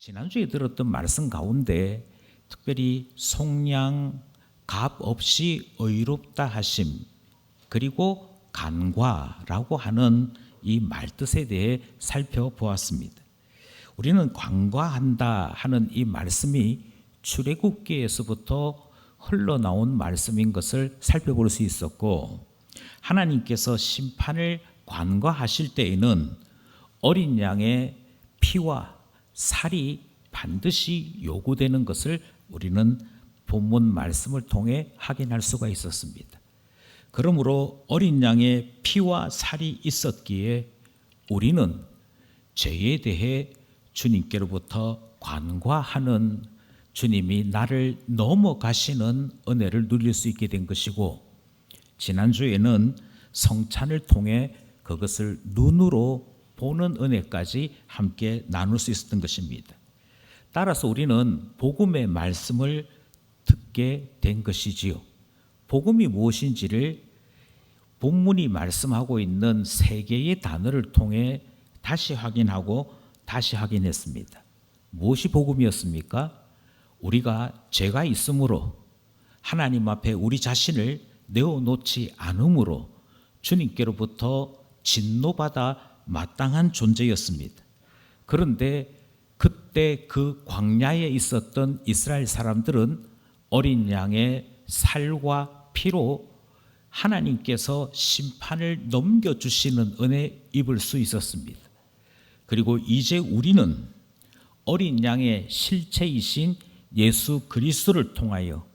지난주에 들었던 말씀 가운데 특별히 속량, 값 없이 의롭다 하심, 그리고 간과라고 하는 이 말뜻에 대해 살펴보았습니다. 우리는 간과한다 하는 이 말씀이 출애굽기에서부터 흘러나온 말씀인 것을 살펴볼 수 있었고, 하나님께서 심판을 간과하실 때에는 어린 양의 피와 살이 반드시 요구되는 것을 우리는 본문 말씀을 통해 확인할 수가 있었습니다. 그러므로 어린 양의 피와 살이 있었기에 우리는 죄에 대해 주님께로부터 간과하는, 주님이 나를 넘어가시는 은혜를 누릴 수 있게 된 것이고, 지난주에는 성찬을 통해 그것을 눈으로 보는 은혜까지 함께 나눌 수 있었던 것입니다. 따라서 우리는 복음의 말씀을 듣게 된 것이지요. 복음이 무엇인지를 본문이 말씀하고 있는 세 개의 단어를 통해 다시 확인하고 다시 확인했습니다. 무엇이 복음이었습니까? 우리가 죄가 있으므로 하나님 앞에 우리 자신을 내어놓지 않으므로 주님께로부터 진노받아 마땅한 존재였습니다. 그런데 그때 그 광야에 있었던 이스라엘 사람들은 어린 양의 살과 피로 하나님께서 심판을 넘겨주시는 은혜 입을 수 있었습니다. 그리고 이제 우리는 어린 양의 실체이신 예수 그리스도를 통하여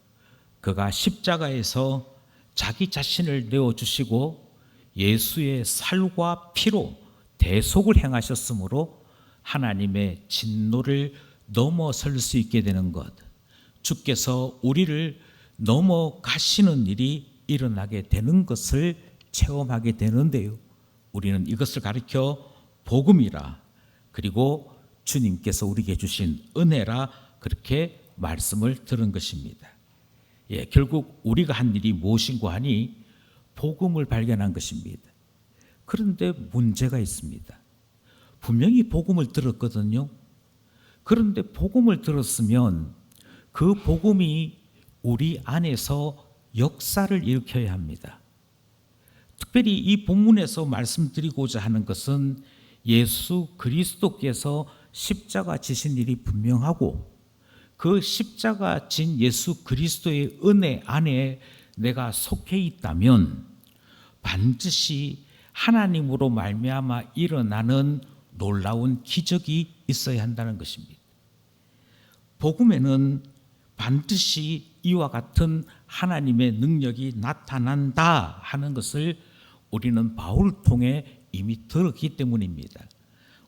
그가 십자가에서 자기 자신을 내어주시고 예수의 살과 피로 대속을 행하셨으므로 하나님의 진노를 넘어설 수 있게 되는 것, 주께서 우리를 넘어가시는 일이 일어나게 되는 것을 체험하게 되는데요, 우리는 이것을 가리켜 복음이라, 그리고 주님께서 우리에게 주신 은혜라 그렇게 말씀을 들은 것입니다. 결국 우리가 한 일이 무엇인고 하니 복음을 발견한 것입니다. 그런데 문제가 있습니다. 분명히 복음을 들었거든요. 그런데 복음을 들었으면 그 복음이 우리 안에서 역사를 일으켜야 합니다. 특별히 이 본문에서 말씀드리고자 하는 것은 예수 그리스도께서 십자가 지신 일이 분명하고, 그 십자가 진 예수 그리스도의 은혜 안에 내가 속해 있다면 반드시 하나님으로 말미암아 일어나는 놀라운 기적이 있어야 한다는 것입니다. 복음에는 반드시 이와 같은 하나님의 능력이 나타난다 하는 것을 우리는 바울을 통해 이미 들었기 때문입니다.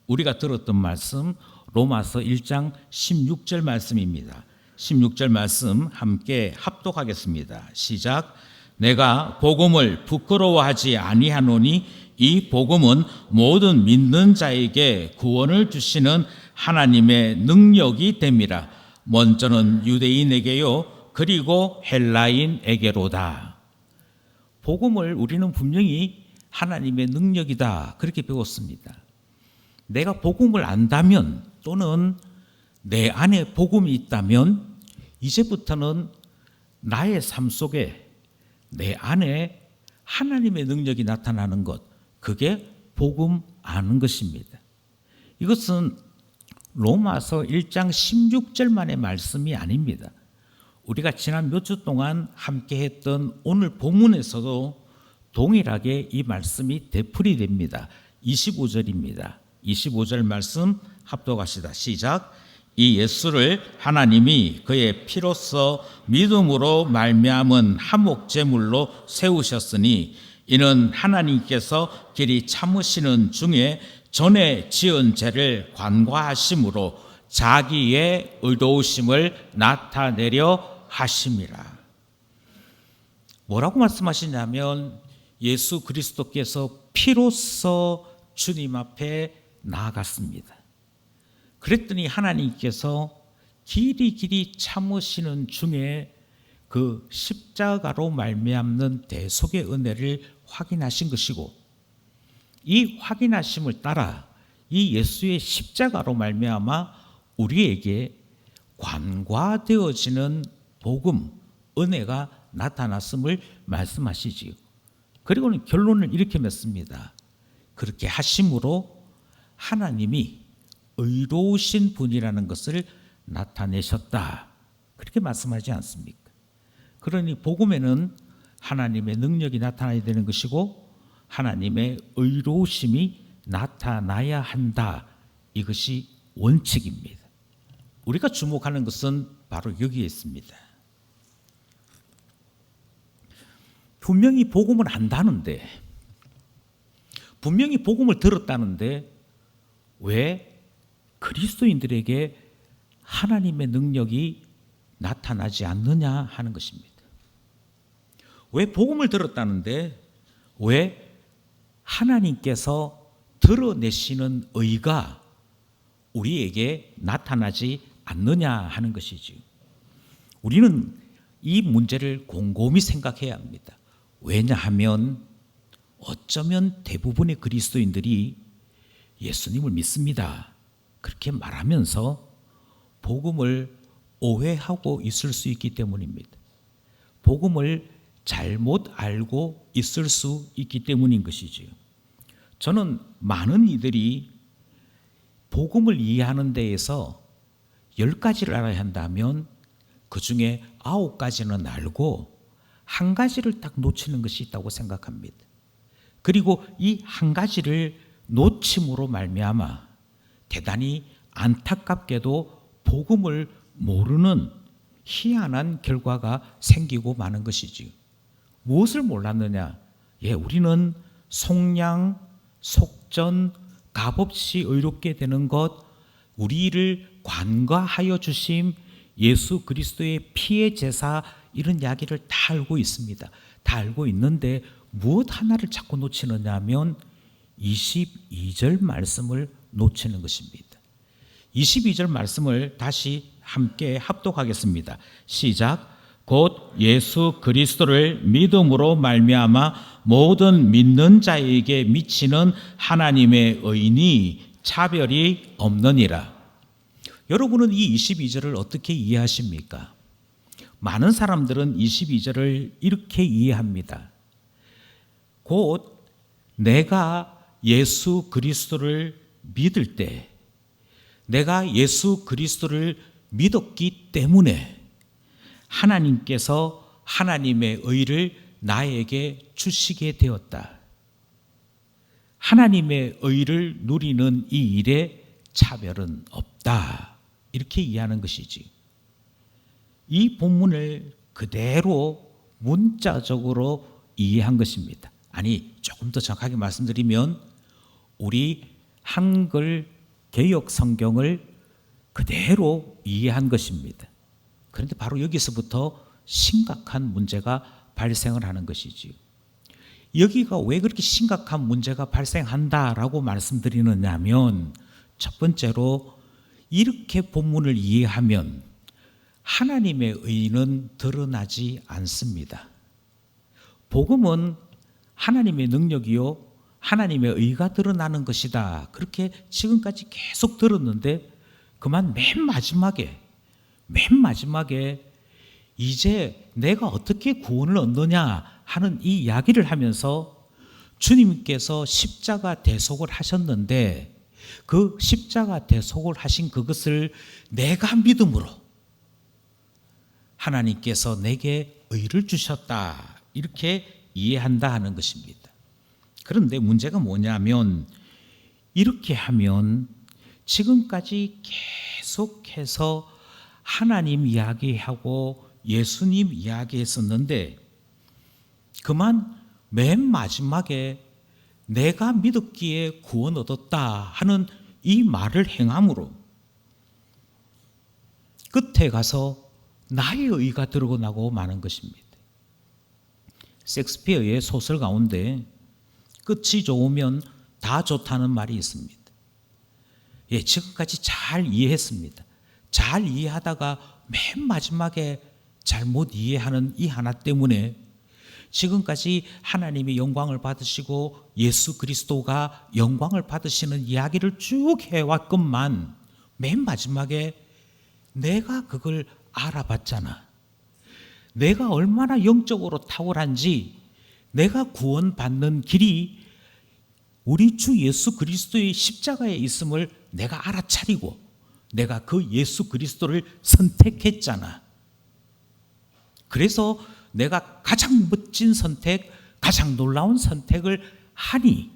우리가 들었던 말씀 로마서 1장 16절 말씀입니다. 16절 말씀 함께 합독하겠습니다. 시작. 내가 복음을 부끄러워하지 아니하노니 이 복음은 모든 믿는 자에게 구원을 주시는 하나님의 능력이 됨이라. 먼저는 유대인에게요 그리고 헬라인에게로다. 복음을 우리는 분명히 하나님의 능력이다 그렇게 배웠습니다. 내가 복음을 안다면, 또는 내 안에 복음이 있다면 이제부터는 나의 삶 속에 내 안에 하나님의 능력이 나타나는 것, 그게 복음 아는 것입니다. 이것은 로마서 1장 16절만의 말씀이 아닙니다. 우리가 지난 몇 주 동안 함께 했던 오늘 본문에서도 동일하게 이 말씀이 되풀이 됩니다. 25절입니다. 25절 말씀 합독하시다. 시작. 이 예수를 하나님이 그의 피로써 믿음으로 말미암은 화목제물로 세우셨으니 이는 하나님께서 길이 참으시는 중에 전에 지은 죄를 관과하심으로 자기의 의로우심을 나타내려 하심이라. 뭐라고 말씀하시냐면 예수 그리스도께서 피로써 주님 앞에 나아갔습니다. 그랬더니 하나님께서 길이 참으시는 중에 그 십자가로 말미암는 대속의 은혜를 확인하신 것이고, 이 확인하심을 따라 이 예수의 십자가로 말미암아 우리에게 관과되어지는 복음, 은혜가 나타났음을 말씀하시지요. 그리고는 결론을 이렇게 맺습니다. 그렇게 하심으로 하나님이 의로우신 분이라는 것을 나타내셨다. 그렇게 말씀하지 않습니까? 그러니 복음에는 하나님의 능력이 나타나야 되는 것이고 하나님의 의로우심이 나타나야 한다. 이것이 원칙입니다. 우리가 주목하는 것은 바로 여기에 있습니다. 분명히 복음을 안다는데, 분명히 복음을 들었다는데 왜 그리스도인들에게 하나님의 능력이 나타나지 않느냐 하는 것입니다. 왜 복음을 들었다는데 왜 하나님께서 드러내시는 의가 우리에게 나타나지 않느냐 하는 것이지요. 우리는 이 문제를 곰곰이 생각해야 합니다. 왜냐하면 어쩌면 대부분의 그리스도인들이 예수님을 믿습니다. 그렇게 말하면서 복음을 오해하고 있을 수 있기 때문입니다. 복음을 잘못 알고 있을 수 있기 때문인 것이지요. 저는 많은 이들이 복음을 이해하는 데에서 10가지를 알아야 한다면 그 중에 9가지는 알고 한 가지를 딱 놓치는 것이 있다고 생각합니다. 그리고 이 한 가지를 놓침으로 말미암아 대단히 안타깝게도 복음을 모르는 희한한 결과가 생기고 마는 것이지요. 무엇을 몰랐느냐? 우리는 속량, 속전, 값없이 의롭게 되는 것, 우리를 관과하여 주심 예수 그리스도의 피의 제사, 이런 이야기를 다 알고 있습니다. 다 알고 있는데 무엇 하나를 자꾸 놓치느냐 하면 22절 말씀을 놓치는 것입니다. 22절 말씀을 다시 함께 합독하겠습니다. 시작. 곧 예수 그리스도를 믿음으로 말미암아 모든 믿는 자에게 미치는 하나님의 의인이 차별이 없느니라. 여러분은 이 22절을 어떻게 이해하십니까? 많은 사람들은 22절을 이렇게 이해합니다. 곧 내가 예수 그리스도를 믿을 때, 내가 예수 그리스도를 믿었기 때문에 하나님께서 하나님의 의를 나에게 주시게 되었다. 하나님의 의를 누리는 이 일에 차별은 없다. 이렇게 이해하는 것이지. 이 본문을 그대로 문자적으로 이해한 것입니다. 아니, 조금 더 정확하게 말씀드리면 우리 한글 개역 성경을 그대로 이해한 것입니다. 그런데 바로 여기서부터 심각한 문제가 발생을 하는 것이지요. 여기가 왜 그렇게 심각한 문제가 발생한다라고 말씀드리느냐 하면 첫 번째로 이렇게 본문을 이해하면 하나님의 의는 드러나지 않습니다. 복음은 하나님의 능력이요 하나님의 의가 드러나는 것이다. 그렇게 지금까지 계속 들었는데 그만 맨 마지막에 이제 내가 어떻게 구원을 얻느냐 하는 이 이야기를 하면서 주님께서 십자가 대속을 하셨는데 그 십자가 대속을 하신 그것을 내가 믿음으로 하나님께서 내게 의를 주셨다. 이렇게 이해한다 하는 것입니다. 그런데 문제가 뭐냐면 이렇게 하면 지금까지 계속해서 하나님 이야기하고 예수님 이야기했었는데 그만 맨 마지막에 내가 믿었기에 구원 얻었다 하는 이 말을 행함으로 끝에 가서 나의 의가 드러나고 마는 것입니다. 셰익스피어의 소설 가운데 끝이 좋으면 다 좋다는 말이 있습니다. 지금까지 잘 이해했습니다. 잘 이해하다가 맨 마지막에 잘못 이해하는 이 하나 때문에 지금까지 하나님이 영광을 받으시고 예수 그리스도가 영광을 받으시는 이야기를 쭉 해왔건만 맨 마지막에 내가 그걸 알아봤잖아. 내가 얼마나 영적으로 탁월한지, 내가 구원받는 길이 우리 주 예수 그리스도의 십자가에 있음을 내가 알아차리고 내가 그 예수 그리스도를 선택했잖아. 그래서 내가 가장 멋진 선택, 가장 놀라운 선택을 하니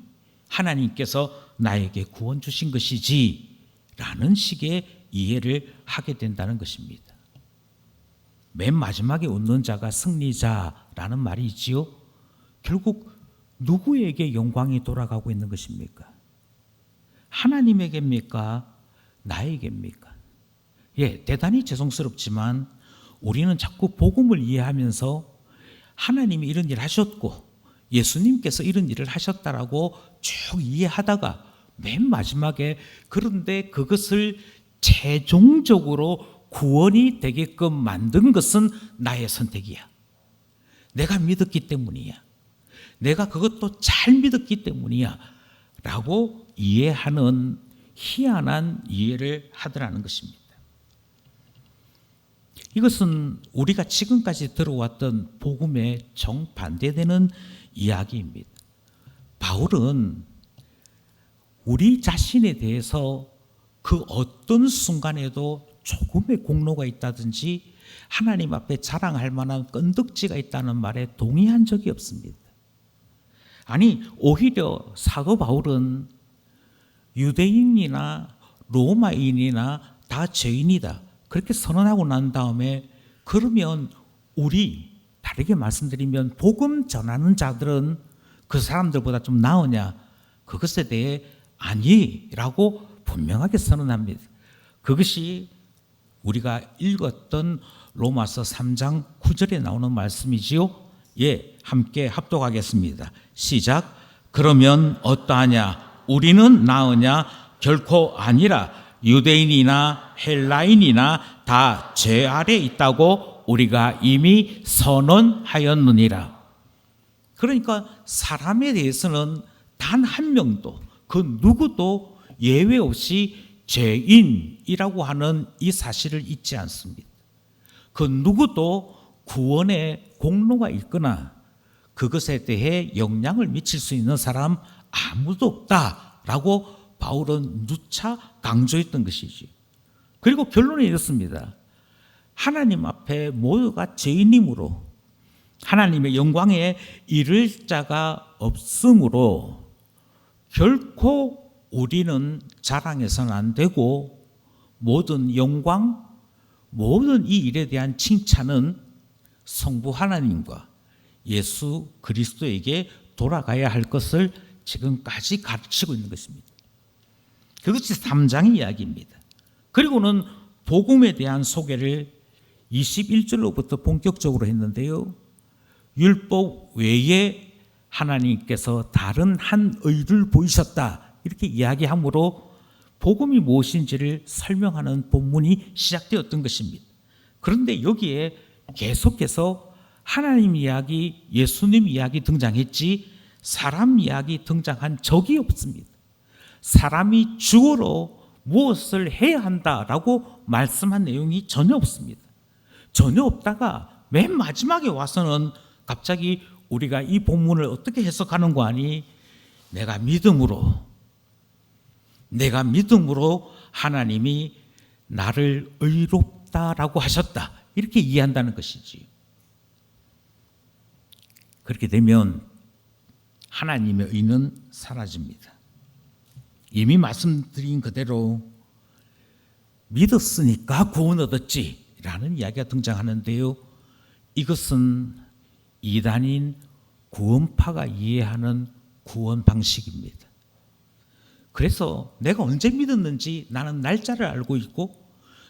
하나님께서 나에게 구원 주신 것이지 라는 식의 이해를 하게 된다는 것입니다. 맨 마지막에 웃는 자가 승리자라는 말이 있지요. 결국 누구에게 영광이 돌아가고 있는 것입니까? 하나님에게입니까? 나에게입니까? 예, 대단히 죄송스럽지만 우리는 자꾸 복음을 이해하면서 하나님이 이런 일을 하셨고 예수님께서 이런 일을 하셨다라고 쭉 이해하다가 맨 마지막에 그런데 그것을 최종적으로 구원이 되게끔 만든 것은 나의 선택이야. 내가 믿었기 때문이야. 내가 그것도 잘 믿었기 때문이야. 라고 이해하는 희한한 이해를 하더라는 것입니다. 이것은 우리가 지금까지 들어왔던 복음에 정반대되는 이야기입니다. 바울은 우리 자신에 대해서 그 어떤 순간에도 조금의 공로가 있다든지 하나님 앞에 자랑할 만한 끈덕지가 있다는 말에 동의한 적이 없습니다. 아니, 오히려 사도 바울은 유대인이나 로마인이나 다 죄인이다 그렇게 선언하고 난 다음에 그러면 우리 다르게 말씀드리면 복음 전하는 자들은 그 사람들보다 좀 나으냐? 그것에 대해 아니라고 분명하게 선언합니다. 그것이 우리가 읽었던 로마서 3장 9절에 나오는 말씀이지요. 예, 함께 합독하겠습니다. 시작. 그러면 어떠하냐? 우리는 나으냐? 결코 아니라 유대인이나 헬라인이나 다 죄 아래 있다고 우리가 이미 선언하였느니라. 그러니까 사람에 대해서는 단 한 명도 그 누구도 예외 없이 죄인이라고 하는 이 사실을 잊지 않습니다. 그 누구도 구원의 공로가 있거나 그것에 대해 영향을 미칠 수 있는 사람 아무도 없다라고 바울은 누차 강조했던 것이지. 그리고 결론은 이렇습니다. 하나님 앞에 모두가 죄인이므로 하나님의 영광에 이를 자가 없으므로 결코 우리는 자랑해서는 안 되고 모든 영광, 모든 이 일에 대한 칭찬은 성부 하나님과 예수 그리스도에게 돌아가야 할 것을 지금까지 가르치고 있는 것입니다. 그것이 3장의 이야기입니다. 그리고는 복음에 대한 소개를 21절로부터 본격적으로 했는데요. 율법 외에 하나님께서 다른 한 의를 보이셨다 이렇게 이야기하므로 복음이 무엇인지를 설명하는 본문이 시작되었던 것입니다. 그런데 여기에 계속해서 하나님 이야기, 예수님 이야기 등장했지 사람 이야기 등장한 적이 없습니다. 사람이 주어로 무엇을 해야 한다라고 말씀한 내용이 전혀 없습니다. 전혀 없다가 맨 마지막에 와서는 갑자기 우리가 이 본문을 어떻게 해석하는 거 아니? 내가 믿음으로 하나님이 나를 의롭다라고 하셨다. 이렇게 이해한다는 것이지. 그렇게 되면 하나님의 의는 사라집니다. 이미 말씀드린 그대로 믿었으니까 구원 얻었지라는 이야기가 등장하는데요. 이것은 이단인 구원파가 이해하는 구원 방식입니다. 그래서 내가 언제 믿었는지 나는 날짜를 알고 있고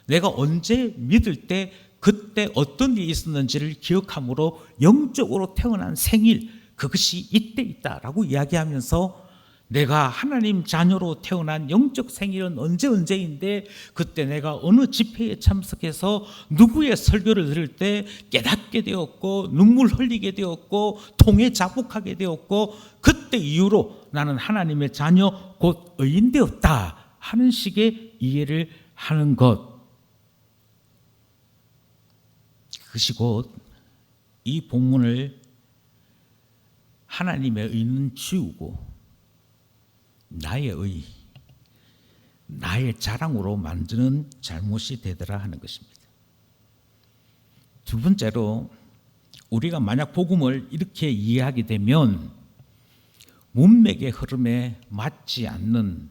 내가 언제 믿을 때 그때 어떤 일이 있었는지를 기억함으로 영적으로 태어난 생일 그것이 이때 있다라고 이야기하면서 내가 하나님 자녀로 태어난 영적 생일은 언제인데 그때 내가 어느 집회에 참석해서 누구의 설교를 들을 때 깨닫게 되었고 눈물 흘리게 되었고 통에 자복하게 되었고 그때 이후로 나는 하나님의 자녀 곧 의인 되었다 하는 식의 이해를 하는 것, 그것이 곧 이 본문을 하나님의 의는 지우고 나의 의, 나의 자랑으로 만드는 잘못이 되더라 하는 것입니다. 두 번째로, 우리가 만약 복음을 이렇게 이해하게 되면 문맥의 흐름에 맞지 않는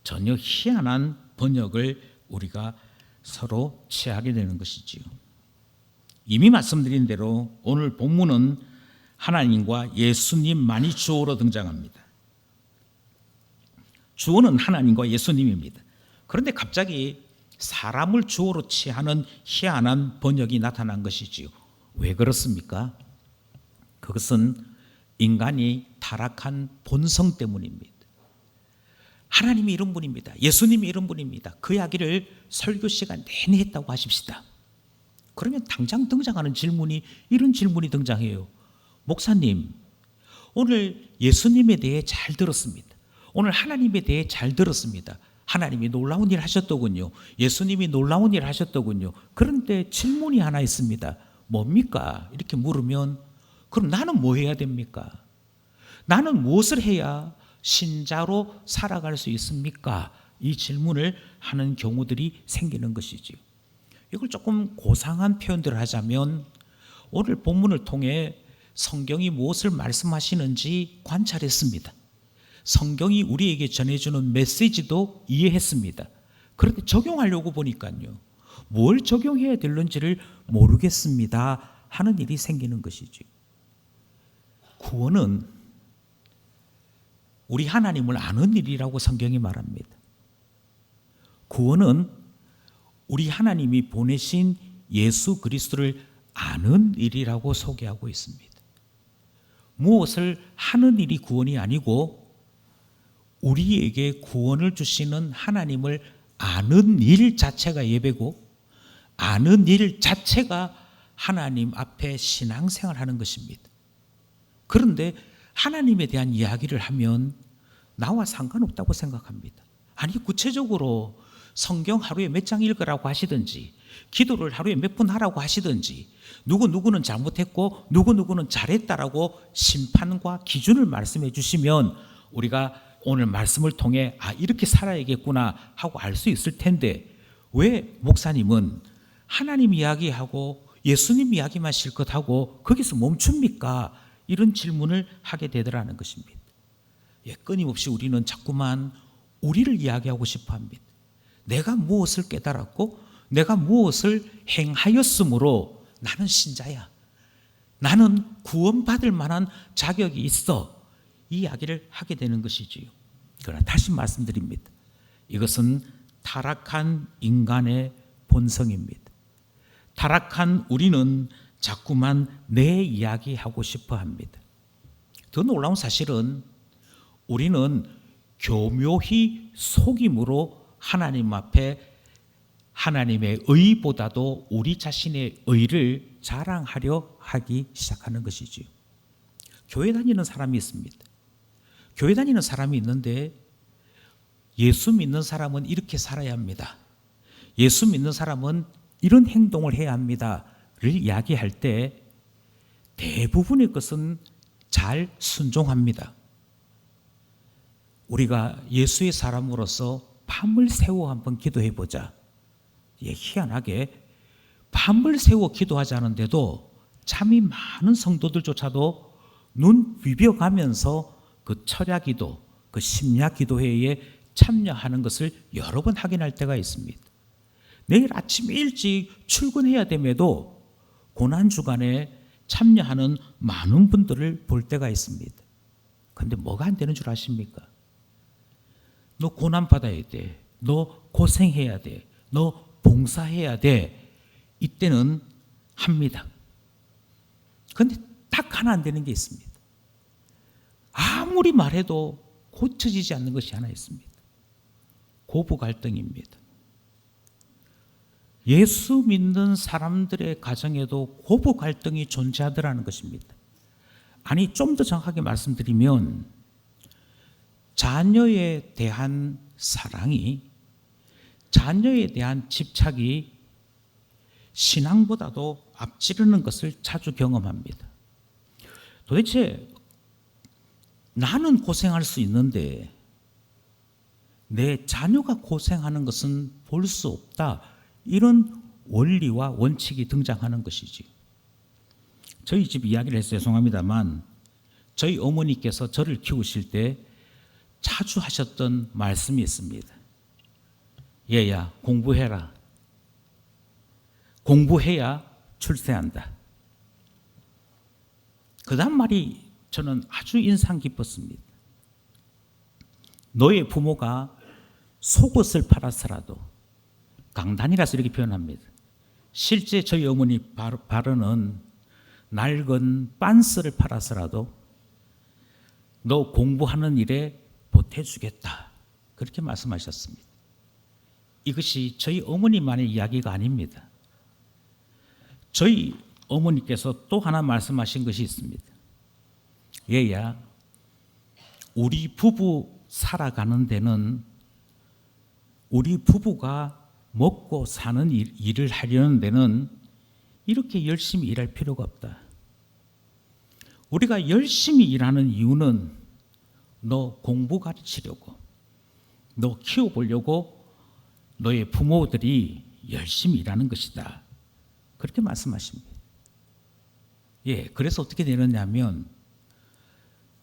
전혀 희한한 번역을 우리가 서로 취하게 되는 것이지요. 이미 말씀드린 대로 오늘 본문은 하나님과 예수님만이 주어로 등장합니다. 주어는 하나님과 예수님입니다. 그런데 갑자기 사람을 주어로 취하는 희한한 번역이 나타난 것이지요. 왜 그렇습니까? 그것은 인간이 타락한 본성 때문입니다. 하나님이 이런 분입니다. 예수님이 이런 분입니다. 그 이야기를 설교 시간 내내 했다고 하십시다. 그러면 당장 등장하는 질문이 이런 질문이 등장해요. 목사님, 오늘 예수님에 대해 잘 들었습니다. 오늘 하나님에 대해 잘 들었습니다. 하나님이 놀라운 일 하셨더군요. 예수님이 놀라운 일 하셨더군요. 그런데 질문이 하나 있습니다. 뭡니까? 이렇게 물으면 그럼 나는 뭐 해야 됩니까? 나는 무엇을 해야 신자로 살아갈 수 있습니까? 이 질문을 하는 경우들이 생기는 것이지요. 이걸 조금 고상한 표현들을 하자면 오늘 본문을 통해 성경이 무엇을 말씀하시는지 관찰했습니다. 성경이 우리에게 전해주는 메시지도 이해했습니다. 그런데 적용하려고 보니까요, 뭘 적용해야 될는지를 모르겠습니다 하는 일이 생기는 것이죠. 구원은 우리 하나님을 아는 일이라고 성경이 말합니다. 구원은 우리 하나님이 보내신 예수 그리스도를 아는 일이라고 소개하고 있습니다. 무엇을 하는 일이 구원이 아니고 우리에게 구원을 주시는 하나님을 아는 일 자체가 예배고, 아는 일 자체가 하나님 앞에 신앙생활하는 것입니다. 그런데 하나님에 대한 이야기를 하면 나와 상관없다고 생각합니다. 아니, 구체적으로 성경 하루에 몇 장 읽으라고 하시든지, 기도를 하루에 몇 분 하라고 하시든지, 누구누구는 잘못했고 누구누구는 잘했다라고 심판과 기준을 말씀해 주시면 우리가 오늘 말씀을 통해 이렇게 살아야겠구나 하고 알 수 있을 텐데, 왜 목사님은 하나님 이야기하고 예수님 이야기만 실컷 하고 거기서 멈춥니까? 이런 질문을 하게 되더라는 것입니다. 끊임없이 우리는 자꾸만 우리를 이야기하고 싶어 합니다. 내가 무엇을 깨달았고 내가 무엇을 행하였으므로 나는 신자야, 나는 구원받을 만한 자격이 있어, 이 이야기를 하게 되는 것이지요. 그러나 다시 말씀드립니다. 이것은 타락한 인간의 본성입니다. 타락한 우리는 자꾸만 내 이야기하고 싶어 합니다. 더 놀라운 사실은 우리는 교묘히 속임으로 하나님 앞에 하나님의 의보다도 우리 자신의 의를 자랑하려 하기 시작하는 것이지요. 교회 다니는 사람이 있습니다. 교회 다니는 사람이 있는데 예수 믿는 사람은 이렇게 살아야 합니다. 예수 믿는 사람은 이런 행동을 해야 합니다를 이야기할 때 대부분의 것은 잘 순종합니다. 우리가 예수의 사람으로서 밤을 새워 한번 기도해 보자. 희한하게 밤을 새워 기도하지 않은데도 잠이 많은 성도들조차도 눈 비벼가면서 그 철야기도, 그 심야기도회에 참여하는 것을 여러 번 확인할 때가 있습니다. 내일 아침 일찍 출근해야 됨에도 고난주간에 참여하는 많은 분들을 볼 때가 있습니다. 그런데 뭐가 안 되는 줄 아십니까? 너 고난받아야 돼, 너 고생해야 돼, 너 봉사해야 돼, 이때는 합니다. 그런데 딱 하나 안 되는 게 있습니다. 아무리 말해도 고쳐지지 않는 것이 하나 있습니다. 고부 갈등입니다. 예수 믿는 사람들의 가정에도 고부 갈등이 존재하더라는 것입니다. 아니, 좀 더 정확하게 말씀드리면 자녀에 대한 사랑이 자녀에 대한 집착이 신앙보다도 앞지르는 것을 자주 경험합니다. 도대체 나는 고생할 수 있는데 내 자녀가 고생하는 것은 볼 수 없다. 이런 원리와 원칙이 등장하는 것이지. 저희 집 이야기를 해서 죄송합니다만 저희 어머니께서 저를 키우실 때 자주 하셨던 말씀이 있습니다. 얘야, 공부해라. 공부해야 출세한다. 그 다음 말이 저는 아주 인상 깊었습니다. 너의 부모가 속옷을 팔아서라도, 강단이라서 이렇게 표현합니다. 실제 저희 어머니 발언은 낡은 빤스를 팔아서라도 너 공부하는 일에 보태주겠다. 그렇게 말씀하셨습니다. 이것이 저희 어머니만의 이야기가 아닙니다. 저희 어머니께서 또 하나 말씀하신 것이 있습니다. 얘야, 우리 부부 살아가는 데는 우리 부부가 먹고 사는 일을 하려는 데는 이렇게 열심히 일할 필요가 없다. 우리가 열심히 일하는 이유는 너 공부 가르치려고, 너 키워보려고 너의 부모들이 열심히 일하는 것이다. 그렇게 말씀하십니다. 예, 그래서 어떻게 되느냐면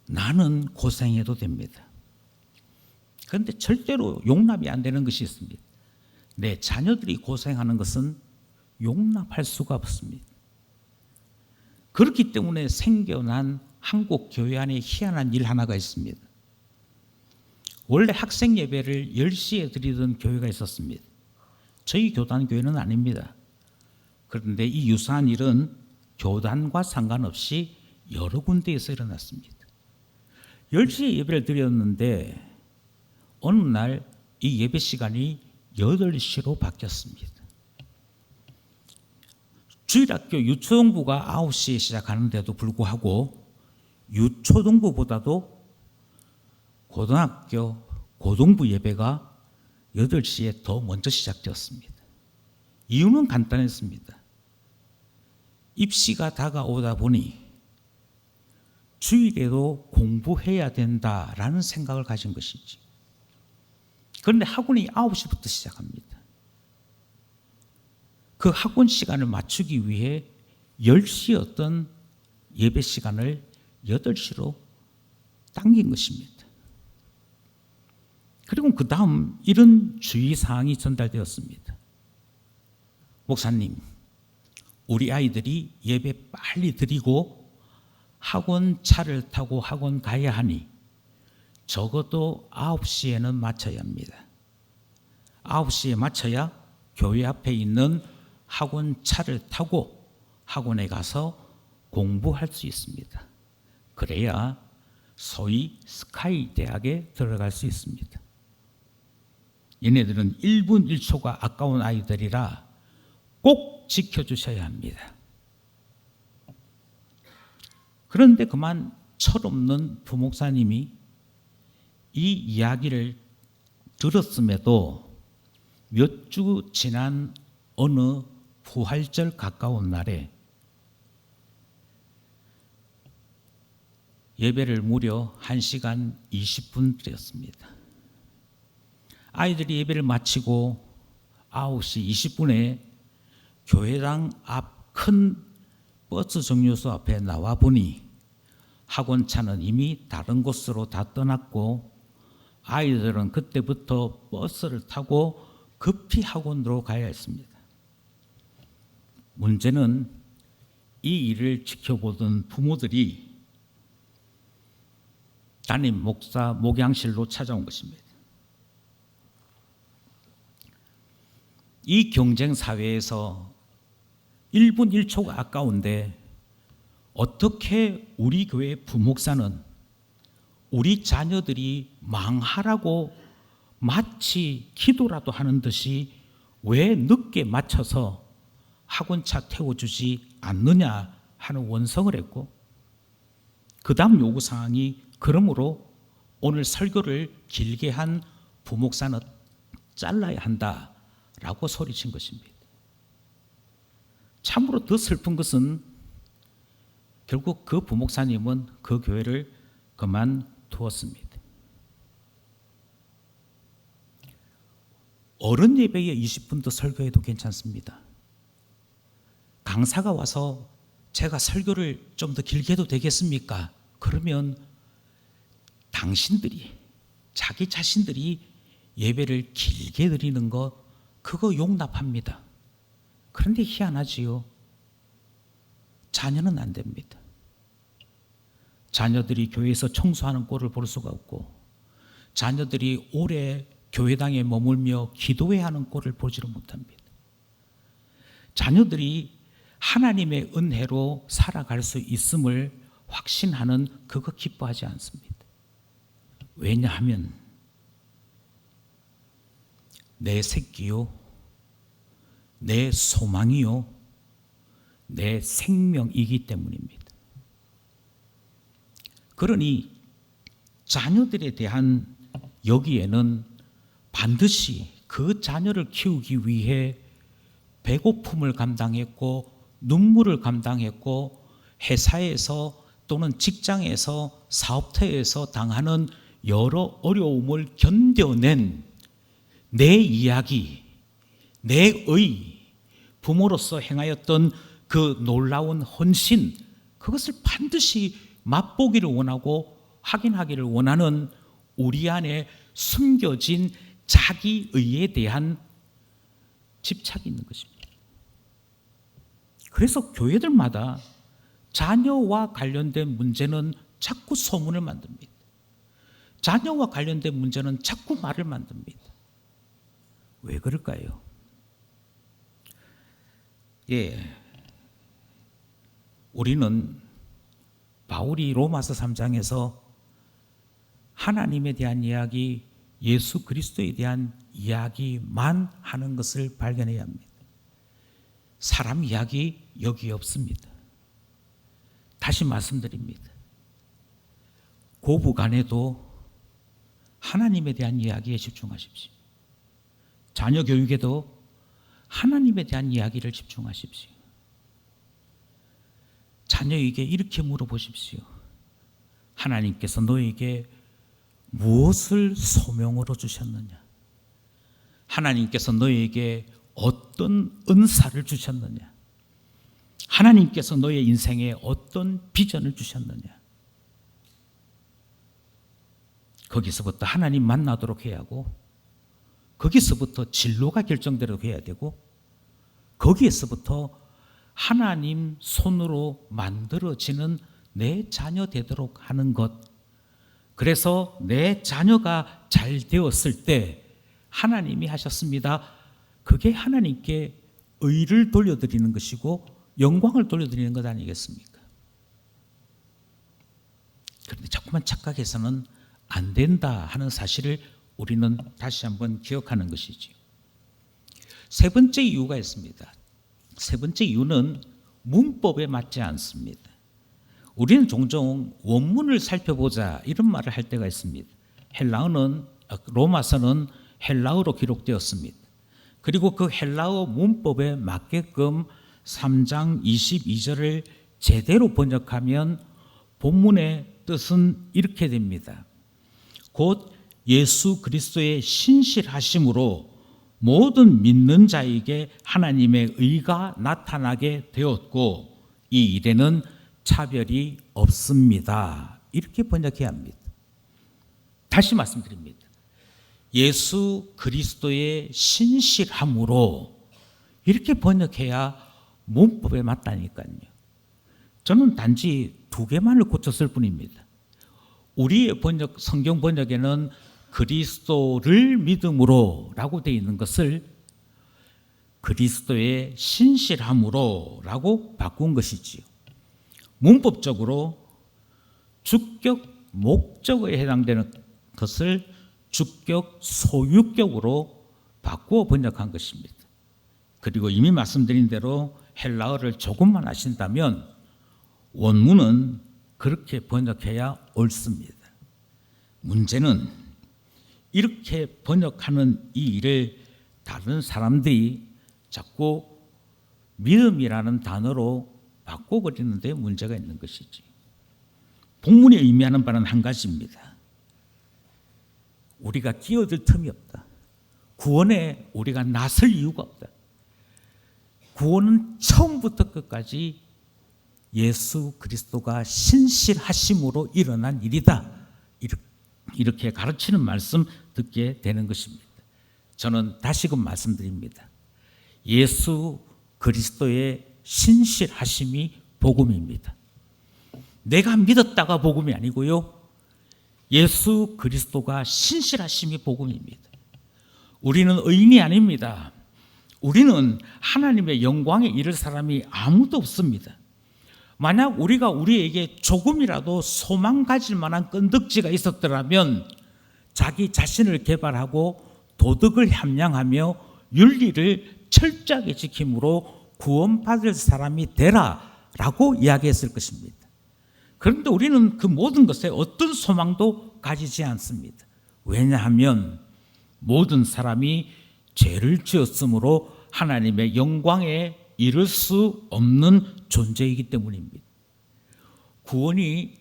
나는 고생해도 됩니다. 그런데 절대로 용납이 안 되는 것이 있습니다. 내 자녀들이 고생하는 것은 용납할 수가 없습니다. 그렇기 때문에 생겨난 한국 교회 안에 희한한 일 하나가 있습니다. 원래 학생 예배를 10시에 드리던 교회가 있었습니다. 저희 교단 교회는 아닙니다. 그런데 이 유사한 일은 교단과 상관없이 여러 군데에서 일어났습니다. 10시에 예배를 드렸는데 어느 날 이 예배 시간이 8시로 바뀌었습니다. 주일학교 유초등부가 9시에 시작하는데도 불구하고 유초등부보다도 고등학교 고등부 예배가 8시에 더 먼저 시작되었습니다. 이유는 간단했습니다. 입시가 다가오다 보니 주일에도 공부해야 된다라는 생각을 가진 것이지. 그런데 학원이 9시부터 시작합니다. 그 학원 시간을 맞추기 위해 10시였던 예배 시간을 8시로 당긴 것입니다. 그리고 그 다음 이런 주의사항이 전달되었습니다. 목사님, 우리 아이들이 예배 빨리 드리고 학원 차를 타고 학원 가야 하니 적어도 9시에는 마쳐야 합니다. 9시에 마쳐야 교회 앞에 있는 학원 차를 타고 학원에 가서 공부할 수 있습니다. 그래야 소위 스카이 대학에 들어갈 수 있습니다. 얘네들은 1분 1초가 아까운 아이들이라 꼭 지켜주셔야 합니다. 그런데 그만 철없는 부목사님이 이 이야기를 들었음에도 몇 주 지난 어느 부활절 가까운 날에 예배를 무려 1시간 20분 드렸습니다. 아이들이 예배를 마치고 9시 20분에 교회당 앞 큰 버스 정류소 앞에 나와 보니 학원차는 이미 다른 곳으로 다 떠났고 아이들은 그때부터 버스를 타고 급히 학원으로 가야 했습니다. 문제는 이 일을 지켜보던 부모들이 담임 목사 목양실로 찾아온 것입니다. 이 경쟁 사회에서 1분 1초가 아까운데 어떻게 우리 교회 부목사는 우리 자녀들이 망하라고 마치 기도라도 하는 듯이 왜 늦게 맞춰서 학원차 태워주지 않느냐 하는 원성을 했고, 그 다음 요구사항이 그러므로 오늘 설교를 길게 한 부목사는 잘라야 한다 라고 소리친 것입니다. 참으로 더 슬픈 것은 결국 그 부목사님은 그 교회를 그만두었습니다. 어른 예배에 20분 더 설교해도 괜찮습니다. 강사가 와서 제가 설교를 좀 더 길게 해도 되겠습니까? 그러면 당신들이, 자기 자신들이 예배를 길게 드리는 거 그거 용납합니다. 그런데 희한하지요. 자녀는 안 됩니다. 자녀들이 교회에서 청소하는 꼴을 볼 수가 없고, 자녀들이 오래 교회당에 머물며 기도해야 하는 꼴을 보지를 못합니다. 자녀들이 하나님의 은혜로 살아갈 수 있음을 확신하는 그거 기뻐하지 않습니다. 왜냐하면 내 새끼요, 내 소망이요, 내 생명이기 때문입니다. 그러니 자녀들에 대한 여기에는 반드시 그 자녀를 키우기 위해 배고픔을 감당했고 눈물을 감당했고 회사에서 또는 직장에서 사업터에서 당하는 여러 어려움을 견뎌낸 내 이야기, 내의 부모로서 행하였던 그 놀라운 헌신, 그것을 반드시 맛보기를 원하고 확인하기를 원하는 우리 안에 숨겨진 자기의에 대한 집착이 있는 것입니다. 그래서 교회들마다 자녀와 관련된 문제는 자꾸 소문을 만듭니다. 자녀와 관련된 문제는 자꾸 말을 만듭니다. 왜 그럴까요? 우리는 바울이 로마서 3장에서 하나님에 대한 이야기, 예수 그리스도에 대한 이야기만 하는 것을 발견해야 합니다. 사람 이야기 여기 없습니다. 다시 말씀드립니다. 고부간에도 하나님에 대한 이야기에 집중하십시오. 자녀 교육에도 하나님에 대한 이야기를 집중하십시오. 자녀에게 이렇게 물어보십시오. 하나님께서 너에게 무엇을 소명으로 주셨느냐? 하나님께서 너에게 어떤 은사를 주셨느냐? 하나님께서 너의 인생에 어떤 비전을 주셨느냐? 거기서부터 하나님 만나도록 해야 하고, 거기서부터 진로가 결정되도록 해야 되고, 거기에서부터 하나님 손으로 만들어지는 내 자녀 되도록 하는 것. 그래서 내 자녀가 잘 되었을 때 하나님이 하셨습니다. 그게 하나님께 의를 돌려드리는 것이고 영광을 돌려드리는 것 아니겠습니까? 그런데 자꾸만 착각해서는 안 된다 하는 사실을 우리는 다시 한번 기억하는 것이지요. 세 번째 이유가 있습니다. 세 번째 이유는 문법에 맞지 않습니다. 우리는 종종 원문을 살펴보자 이런 말을 할 때가 있습니다. 로마서는 헬라어로 기록되었습니다. 그리고 그 헬라어 문법에 맞게끔 3장 22절을 제대로 번역하면 본문의 뜻은 이렇게 됩니다. 곧 예수 그리스도의 신실하심으로 모든 믿는 자에게 하나님의 의가 나타나게 되었고 이 일에는 차별이 없습니다. 이렇게 번역해야 합니다. 다시 말씀드립니다. 예수 그리스도의 신실함으로 이렇게 번역해야 문법에 맞다니까요. 저는 단지 두 개만을 고쳤을 뿐입니다. 우리의 번역, 성경 번역에는 그리스도를 믿음으로 라고 되어 있는 것을 그리스도의 신실함으로 라고 바꾼 것이지요. 문법적으로 주격 목적어에 해당되는 것을 주격 소유격으로 바꾸어 번역한 것입니다. 그리고 이미 말씀드린 대로 헬라어를 조금만 아신다면 원문은 그렇게 번역해야 옳습니다. 문제는 이렇게 번역하는 이 일을 다른 사람들이 자꾸 믿음이라는 단어로 바꿔버리는 데 문제가 있는 것이지. 본문이 의미하는 바는 한 가지입니다. 우리가 끼어들 틈이 없다. 구원에 우리가 나설 이유가 없다. 구원은 처음부터 끝까지 예수 그리스도가 신실하심으로 일어난 일이다. 이렇게 가르치는 말씀 듣게 되는 것입니다. 저는 다시금 말씀드립니다. 예수 그리스도의 신실하심이 복음입니다. 내가 믿었다가 복음이 아니고요. 예수 그리스도가 신실하심이 복음입니다. 우리는 의인이 아닙니다. 우리는 하나님의 영광에 이를 사람이 아무도 없습니다. 만약 우리에게 조금이라도 소망 가질 만한 끈덕지가 있었더라면 자기 자신을 개발하고 도덕을 함양하며 윤리를 철저하게 지킴으로 구원받을 사람이 되라라고 이야기했을 것입니다. 그런데 우리는 그 모든 것에 어떤 소망도 가지지 않습니다. 왜냐하면 모든 사람이 죄를 지었으므로 하나님의 영광에 이를 수 없는 존재이기 때문입니다. 구원이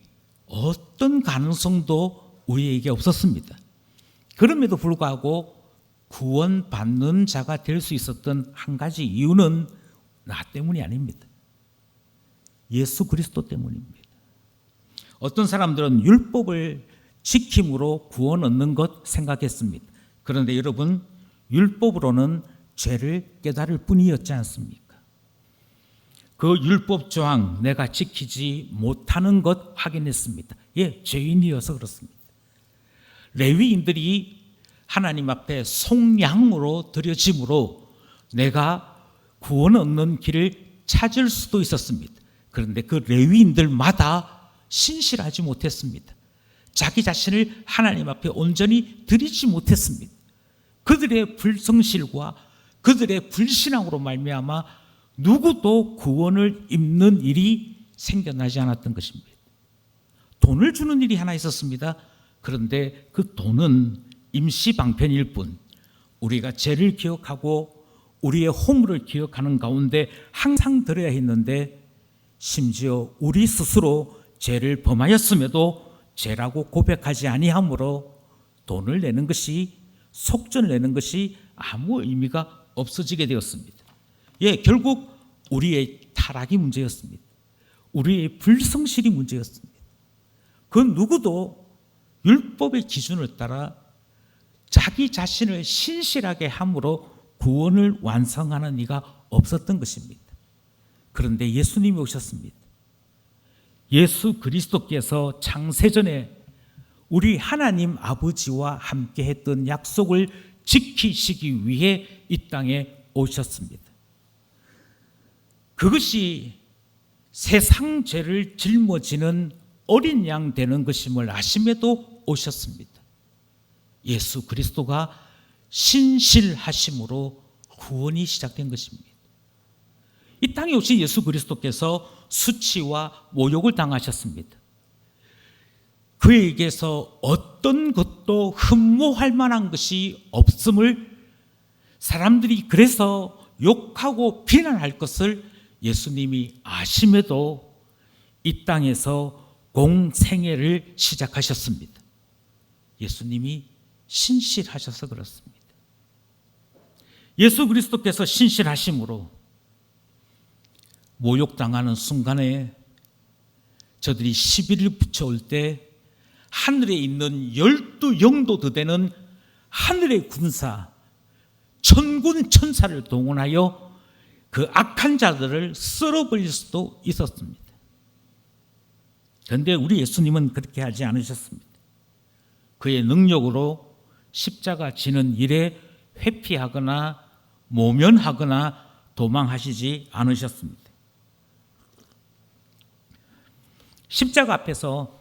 어떤 가능성도 우리에게 없었습니다. 그럼에도 불구하고 구원받는 자가 될 수 있었던 한 가지 이유는 나 때문이 아닙니다. 예수 그리스도 때문입니다. 어떤 사람들은 율법을 지킴으로 구원 얻는 것 생각했습니다. 그런데 여러분, 율법으로는 죄를 깨달을 뿐이었지 않습니까? 그 율법 조항 내가 지키지 못하는 것 확인했습니다. 예, 죄인이어서 그렇습니다. 레위인들이 하나님 앞에 속량으로 드려짐으로 내가 구원 얻는 길을 찾을 수도 있었습니다. 그런데 그 레위인들마다 신실하지 못했습니다. 자기 자신을 하나님 앞에 온전히 드리지 못했습니다. 그들의 불성실과 그들의 불신앙으로 말미암아 누구도 구원을 입는 일이 생겨나지 않았던 것입니다. 돈을 주는 일이 하나 있었습니다. 그런데 그 돈은 임시 방편일 뿐, 우리가 죄를 기억하고 우리의 허물을 기억하는 가운데 항상 들어야 했는데, 심지어 우리 스스로 죄를 범하였음에도 죄라고 고백하지 아니하므로 돈을 내는 것이, 속전을 내는 것이 아무 의미가 없어지게 되었습니다. 예, 결국 우리의 타락이 문제였습니다. 우리의 불성실이 문제였습니다. 그 누구도 율법의 기준을 따라 자기 자신을 신실하게 함으로 구원을 완성하는 이가 없었던 것입니다. 그런데 예수님이 오셨습니다. 예수 그리스도께서 창세전에 우리 하나님 아버지와 함께 했던 약속을 지키시기 위해 이 땅에 오셨습니다. 그것이 세상 죄를 짊어지는 어린 양 되는 것임을 아심에도 오셨습니다. 예수 그리스도가 신실하심으로 구원이 시작된 것입니다. 이 땅에 오신 예수 그리스도께서 수치와 모욕을 당하셨습니다. 그에게서 어떤 것도 흠모할 만한 것이 없음을, 사람들이 그래서 욕하고 비난할 것을 예수님이 아심에도 이 땅에서 공생애를 시작하셨습니다. 예수님이 신실하셔서 그렇습니다. 예수 그리스도께서 신실하심으로 모욕당하는 순간에 저들이 시비를 붙여올 때 하늘에 있는 12영도 더 되는 하늘의 군사, 천군 천사를 동원하여 그 악한 자들을 썰어버릴 수도 있었습니다. 그런데 우리 예수님은 그렇게 하지 않으셨습니다. 그의 능력으로 십자가 지는 일에 회피하거나 모면하거나 도망하시지 않으셨습니다. 십자가 앞에서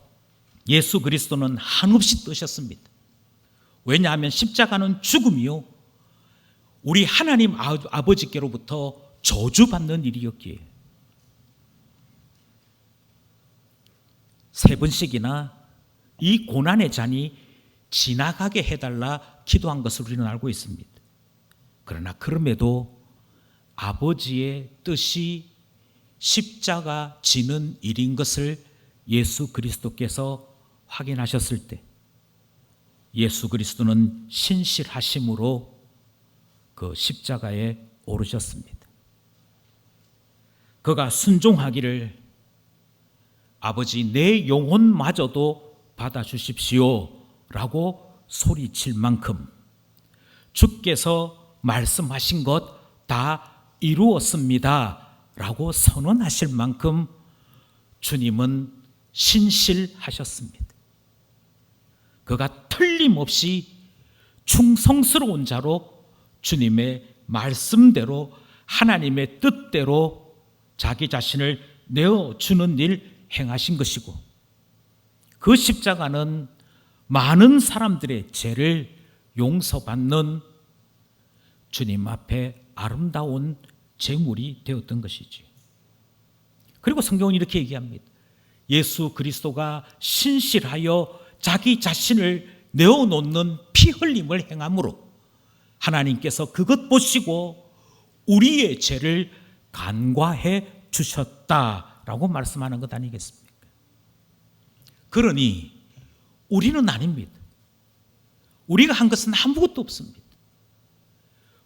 예수 그리스도는 한없이 뜨셨습니다. 왜냐하면 십자가는 죽음이요, 우리 하나님 아버지께로부터 저주받는 일이었기에 3번씩이나 이 고난의 잔이 지나가게 해달라 기도한 것을 우리는 알고 있습니다. 그러나 그럼에도 아버지의 뜻이 십자가 지는 일인 것을 예수 그리스도께서 확인하셨을 때 예수 그리스도는 신실하심으로 그 십자가에 오르셨습니다. 그가 순종하기를 아버지 내 영혼마저도 받아주십시오 라고 소리칠 만큼 주께서 말씀하신 것 다 이루었습니다 라고 선언하실 만큼 주님은 신실하셨습니다. 그가 틀림없이 충성스러운 자로 주님의 말씀대로 하나님의 뜻대로 자기 자신을 내어주는 일 행하신 것이고 그 십자가는 많은 사람들의 죄를 용서받는 주님 앞에 아름다운 제물이 되었던 것이지. 그리고 성경은 이렇게 얘기합니다. 예수 그리스도가 신실하여 자기 자신을 내어놓는 피 흘림을 행함으로 하나님께서 그것 보시고 우리의 죄를 간과해 주셨다라고 말씀하는 것 아니겠습니까? 그러니 우리는 아닙니다. 우리가 한 것은 아무것도 없습니다.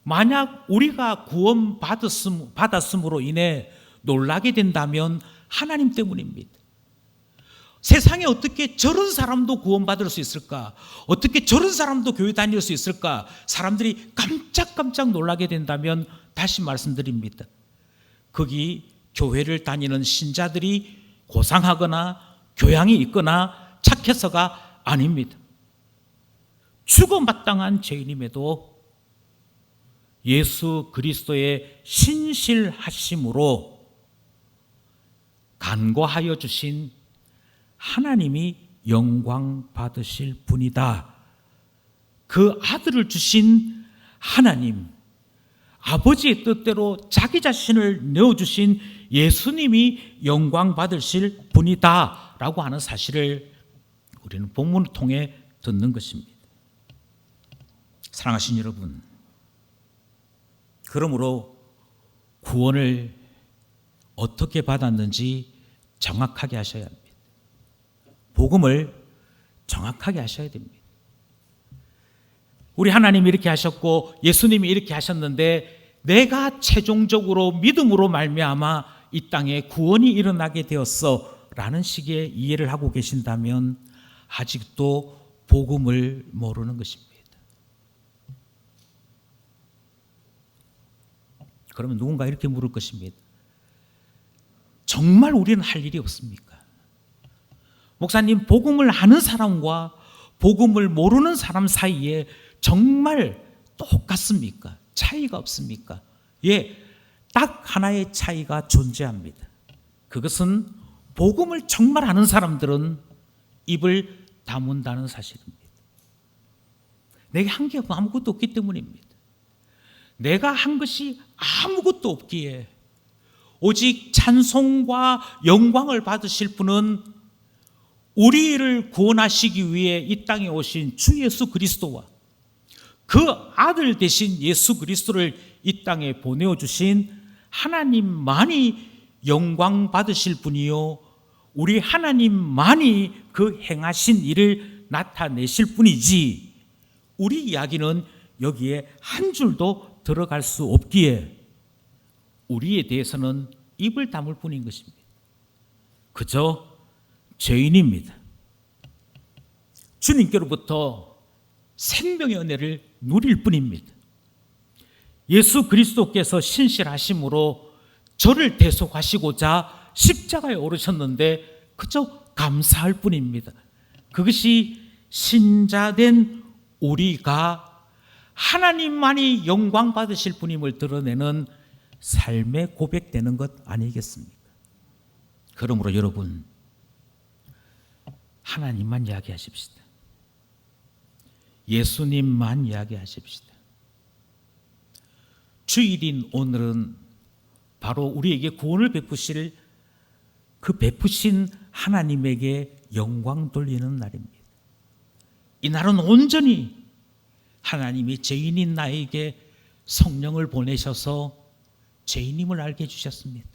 만약 우리가 구원받았음으로 인해 놀라게 된다면 하나님 때문입니다. 세상에 어떻게 저런 사람도 구원받을 수 있을까? 어떻게 저런 사람도 교회 다닐 수 있을까? 사람들이 깜짝깜짝 놀라게 된다면 다시 말씀드립니다. 거기 교회를 다니는 신자들이 고상하거나 교양이 있거나 착해서가 아닙니다. 죽어마땅한 죄인임에도 예수 그리스도의 신실하심으로 간과하여 주신 하나님이 영광 받으실 분이다. 그 아들을 주신 하나님, 아버지의 뜻대로 자기 자신을 내어주신 예수님이 영광 받으실 분이다 라고 하는 사실을 우리는 본문을 통해 듣는 것입니다. 사랑하신 여러분, 그러므로 구원을 어떻게 받았는지 정확하게 하셔야 합니다. 복음을 정확하게 하셔야 됩니다. 우리 하나님이 이렇게 하셨고 예수님이 이렇게 하셨는데 내가 최종적으로 믿음으로 말미암아 이 땅에 구원이 일어나게 되었어 라는 식의 이해를 하고 계신다면 아직도 복음을 모르는 것입니다. 그러면 누군가 이렇게 물을 것입니다. 정말 우리는 할 일이 없습니까? 목사님, 복음을 아는 사람과 복음을 모르는 사람 사이에 정말 똑같습니까? 차이가 없습니까? 예, 딱 하나의 차이가 존재합니다. 그것은 복음을 정말 아는 사람들은 입을 다문다는 사실입니다. 내게 한 게 아무것도 없기 때문입니다. 내가 한 것이 아무것도 없기에 오직 찬송과 영광을 받으실 분은 우리를 구원하시기 위해 이 땅에 오신 주 예수 그리스도와 그 아들 되신 예수 그리스도를 이 땅에 보내어 주신 하나님만이 영광 받으실 분이요 우리 하나님만이 그 행하신 일을 나타내실 뿐이지 우리 이야기는 여기에 한 줄도 들어갈 수 없기에 우리에 대해서는 입을 다물 뿐인 것입니다. 그저 죄인입니다. 주님께로부터 생명의 은혜를 누릴 뿐입니다. 예수 그리스도께서 신실하심으로 저를 대속하시고자 십자가에 오르셨는데 그저 감사할 뿐입니다. 그것이 신자된 우리가 하나님만이 영광 받으실 분임을 드러내는 삶의 고백되는 것 아니겠습니까? 그러므로 여러분, 하나님만 이야기하십시다. 예수님만 이야기하십시다. 주일인 오늘은 바로 우리에게 구원을 베푸실 그 베푸신 하나님에게 영광 돌리는 날입니다. 이 날은 온전히 하나님이 죄인인 나에게 성령을 보내셔서 죄인임을 알게 해주셨습니다.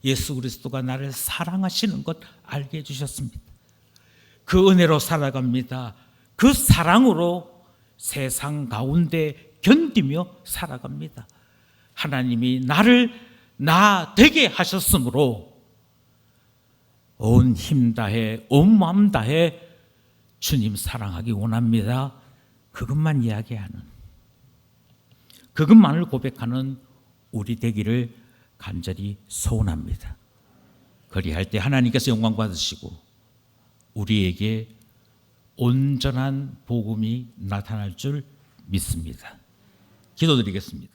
예수 그리스도가 나를 사랑하시는 것 알게 해주셨습니다. 그 은혜로 살아갑니다. 그 사랑으로 세상 가운데 견디며 살아갑니다. 하나님이 나를 나 되게 하셨으므로 온 힘 다해 온 마음 다해 주님 사랑하기 원합니다. 그것만 이야기하는, 그것만을 고백하는 우리 되기를 간절히 소원합니다. 그리할 때 하나님께서 영광 받으시고 우리에게 온전한 복음이 나타날 줄 믿습니다. 기도드리겠습니다.